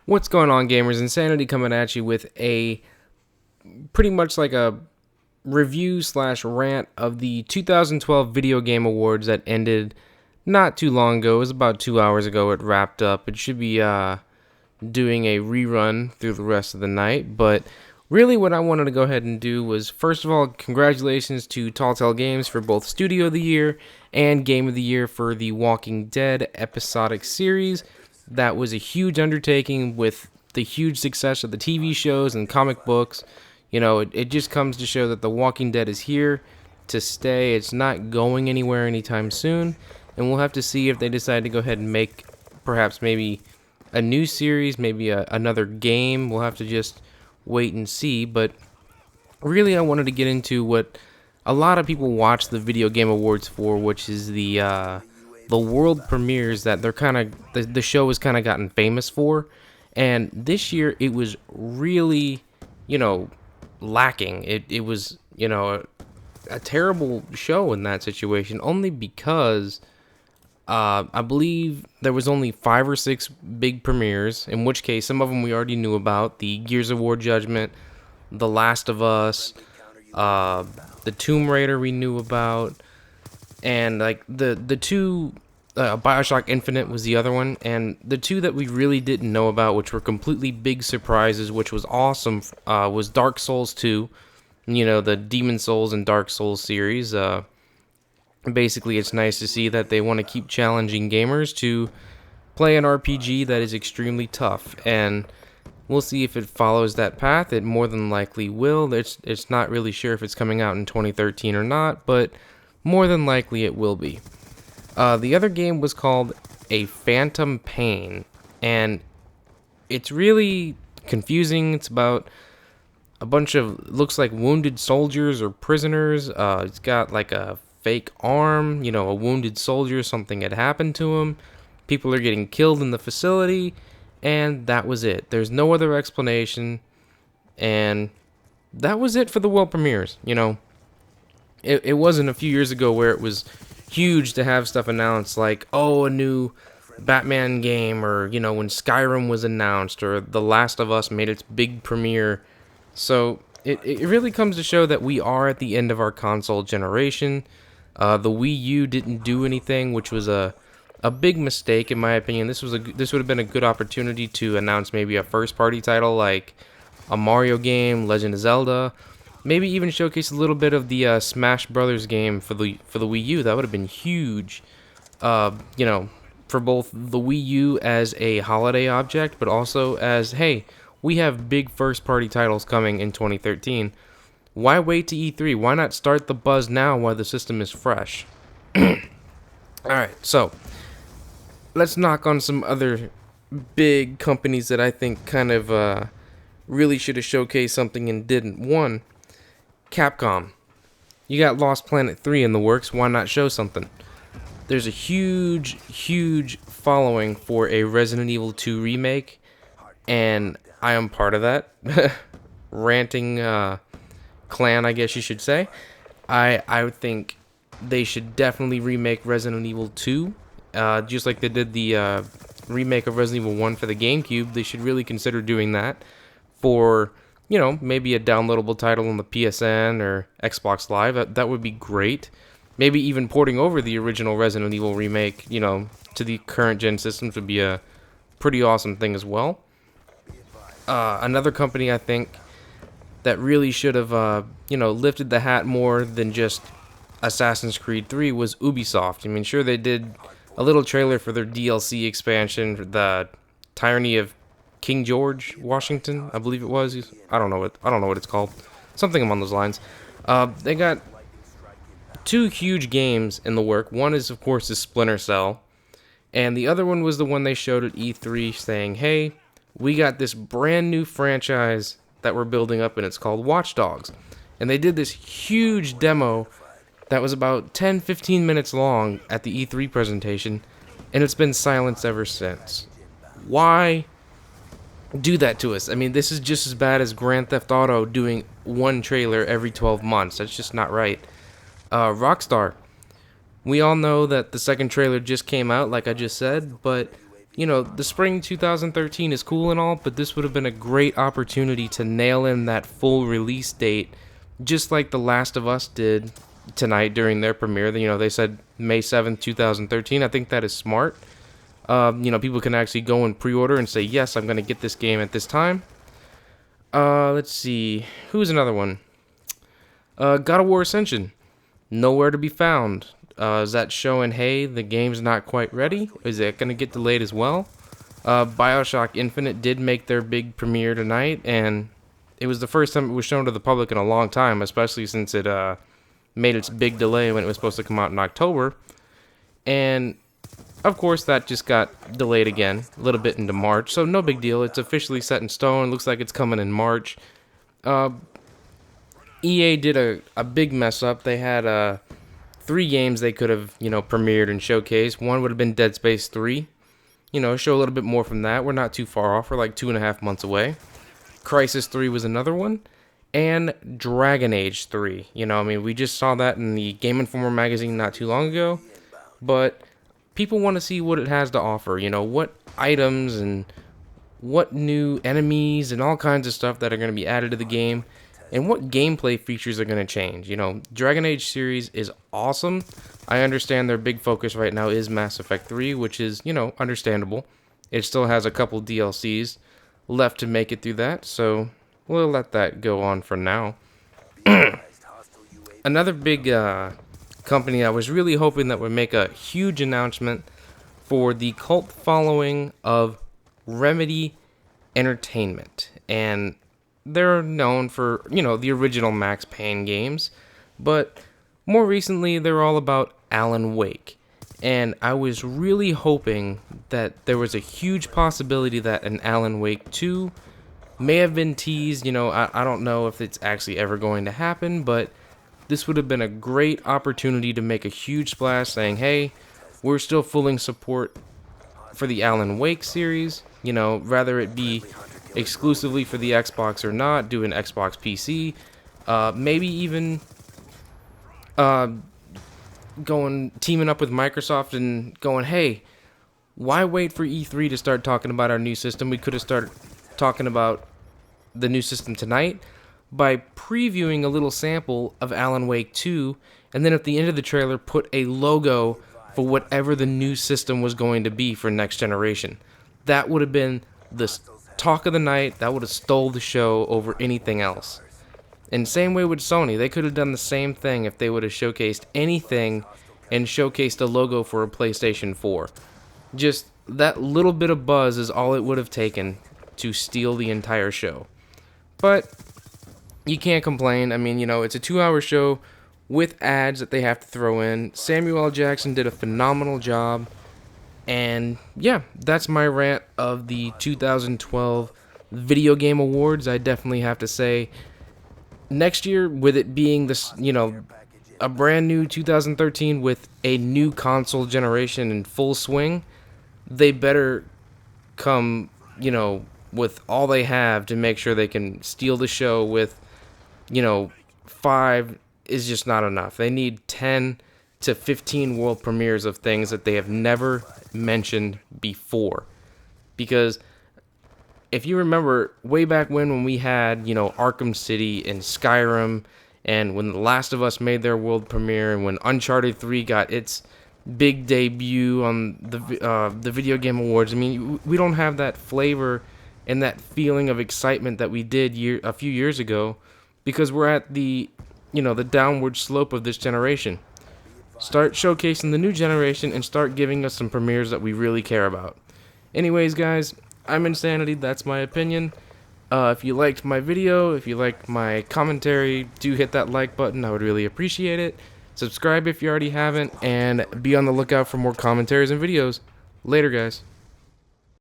What's going on, gamers? Insanity coming at you with a pretty much like a review slash rant of the 2012 Video Game Awards that ended not too long ago. It was about 2 hours ago. It wrapped up. It should be doing a rerun through the rest of the night. But really, what I wanted to go ahead and do was, first of all, congratulations to Telltale Games for both Studio of the Year and Game of the Year for the Walking Dead episodic series. That was a huge undertaking with the huge success of the TV shows and comic books. You know, it just comes to show that The Walking Dead is here to stay. It's not going anywhere anytime soon. And we'll have to see if they decide to go ahead and make perhaps maybe a new series, maybe another game. We'll have to just wait and see. But really, I wanted to get into what a lot of people watch the Video Game Awards for, which is the world premieres that they're kind of the show has kind of gotten famous for. And this year it was really, lacking. It was, a terrible show in that situation, only because I believe there was only 5 or 6 big premieres, in which case some of them we already knew about. The Gears of War Judgment, The Last of Us, the Tomb Raider we knew about, and like the two BioShock Infinite was the other one, and the two that we really didn't know about, which were completely big surprises, which was awesome, was Dark Souls 2, the Demon Souls and Dark Souls series. Basically, it's nice to see that they want to keep challenging gamers to play an RPG that is extremely tough, and we'll see if it follows that path. It more than likely will. It's not really sure if it's coming out in 2013 or not, but more than likely it will be. The other game was called A Phantom Pain, and it's really confusing. It's about a bunch of, looks like wounded soldiers or prisoners. It's got like a fake arm, a wounded soldier, something had happened to him. People are getting killed in the facility, and that was it. There's no other explanation, and that was it for the world premieres. It wasn't a few years ago where it was huge to have stuff announced like, a new Batman game, or, when Skyrim was announced, or The Last of Us made its big premiere. So it really comes to show that we are at the end of our console generation. The Wii U didn't do anything, which was a big mistake in my opinion. This would have been a good opportunity to announce maybe a first party title like a Mario game, Legend of Zelda. Maybe even showcase a little bit of the Smash Brothers game for the Wii U. That would have been huge, for both the Wii U as a holiday object, but also as, hey, we have big first-party titles coming in 2013. Why wait to E3? Why not start the buzz now while the system is fresh? Alright, so let's knock on some other big companies that I think kind of really should have showcased something and didn't. One, Capcom. You got Lost Planet 3 in the works, why not show something? There's a huge following for a Resident Evil 2 remake, and I am part of that ranting clan, I guess you should say. I think they should definitely remake Resident Evil 2, just like they did the remake of Resident Evil 1 for the GameCube. They should really consider doing that for, maybe a downloadable title on the PSN or Xbox Live. That would be great. Maybe even porting over the original Resident Evil remake, to the current gen systems would be a pretty awesome thing as well. Another company I think that really should have, lifted the hat more than just Assassin's Creed 3 was Ubisoft. I mean, sure, they did a little trailer for their DLC expansion, for the Tyranny of King George Washington, I believe it was. I don't know what it's called. Something along those lines. They got 2 huge games in the work. One is, of course, is Splinter Cell, and the other one was the one they showed at E3 saying, hey, we got this brand new franchise that we're building up, and it's called Watch Dogs. And they did this huge demo that was about 10-15 minutes long at the E3 presentation, and it's been silenced ever since. Why do that to us? I mean, this is just as bad as Grand Theft Auto doing one trailer every 12 months. That's just not right. Rockstar. We all know that the second trailer just came out, like I just said, but you know, the spring 2013 is cool and all, but this would have been a great opportunity to nail in that full release date, just like The Last of Us did tonight during their premiere. You know, they said May 7th, 2013. I think that is smart. You know, people can actually go and pre-order and say, yes, I'm going to get this game at this time. Let's see. Who's another one? God of War Ascension. Nowhere to be found. Is that showing, hey, the game's not quite ready? Is it going to get delayed as well? BioShock Infinite did make their big premiere tonight, and it was the first time it was shown to the public in a long time, especially since it made its big delay when it was supposed to come out in October. And of course, that just got delayed again, a little bit into March, so no big deal. It's officially set in stone. Looks like it's coming in March. EA did a big mess up. They had 3 games they could have, you know, premiered and showcased. One would have been Dead Space 3. You know, show a little bit more from that. We're not too far off. We're like 2.5 months away. Crysis 3 was another one. And Dragon Age 3. You know, I mean, we just saw that in the Game Informer magazine not too long ago. But people want to see what it has to offer. You know, what items and what new enemies and all kinds of stuff that are going to be added to the game. And what gameplay features are going to change. You know, Dragon Age series is awesome. I understand their big focus right now is Mass Effect 3, which is, you know, understandable. It still has a couple DLCs left to make it through that, so we'll let that go on for now. Another big company I was really hoping that would make a huge announcement for the cult following of Remedy Entertainment. And they're known for, you know, the original Max Payne games, but more recently they're all about Alan Wake. And I was really hoping that there was a huge possibility that an Alan Wake 2 may have been teased. You know, I don't know if it's actually ever going to happen, but this would have been a great opportunity to make a huge splash saying, hey, we're still full support for the Alan Wake series. You know, rather it be exclusively for the Xbox or not, do an Xbox PC, maybe even teaming up with Microsoft and going, hey, why wait for E3 to start talking about our new system? We could have started talking about the new system tonight by previewing a little sample of Alan Wake 2, and then at the end of the trailer put a logo for whatever the new system was going to be for next generation. That would have been the talk of the night. That would have stole the show over anything else. And same way with Sony. They could have done the same thing if they would have showcased anything and showcased a logo for a PlayStation 4. Just that little bit of buzz is all it would have taken to steal the entire show. But you can't complain. I mean, you know, it's a 2-hour show with ads that they have to throw in. Samuel L. Jackson did a phenomenal job. And yeah, that's my rant of the 2012 Video Game Awards. I definitely have to say, next year, with it being this, you know, a brand new 2013 with a new console generation in full swing, they better come, you know, with all they have to make sure they can steal the show with, you know, 5 is just not enough. They need 10 to 15 world premieres of things that they have never mentioned before. Because if you remember way back when we had, you know, Arkham City and Skyrim, and when The Last of Us made their world premiere, and when Uncharted 3 got its big debut on the Video Game Awards, I mean, we don't have that flavor and that feeling of excitement that we did a few years ago, because we're at the, you know, the downward slope of this generation. Start showcasing the new generation and start giving us some premieres that we really care about. Anyways, guys, I'm Insanity. That's my opinion. If you liked my video, if you liked my commentary, do hit that like button. I would really appreciate it. Subscribe if you already haven't, and be on the lookout for more commentaries and videos. Later, guys.